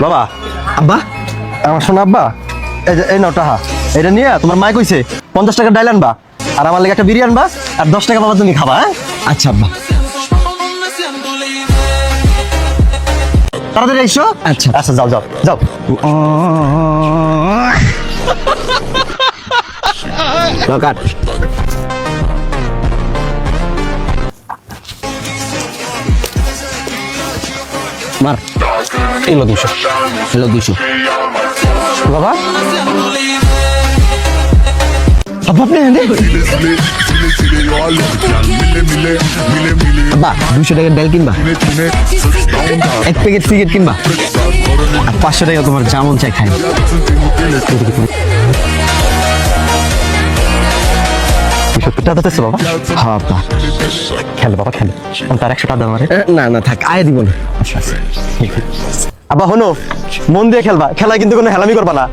বাবা, আব্বা আমার শোনো আব্বা, এই যে এই নাও টাকা, এটা নিয়ে তোমার মা কইছে 50 টাকা ডাইল আনবা, আর আমার লাগে একটা বিরিয়ানি আনবা, আর 10 টাকা বাবা তুমি খাবা। হ্যাঁ, আচ্ছা আব্বা। তাড়াতাড়ি এসো। আচ্ছা। আচ্ছা, যাও যাও যাও। দরকার মার এলো 200, এলো 200। বাবা, আব্বা আপনি এনে আব্বা 200 টাকার ডাল কিনবা, 1 প্যাকেট সিগারেট কিনবা, আর 500 টাকা তোমার যা মন চাই খাই। টাকা দিতেছো বাবা? হ্যাঁ আব্বা। খেলে বাবা খেলে, তার 100 টাকা দাও আমারে। না না থাক, আয় দিব না। আব্বা হনো, মন দিয়ে খেলবা, খেলায় কিন্তু কোনো হেলামি করবা না।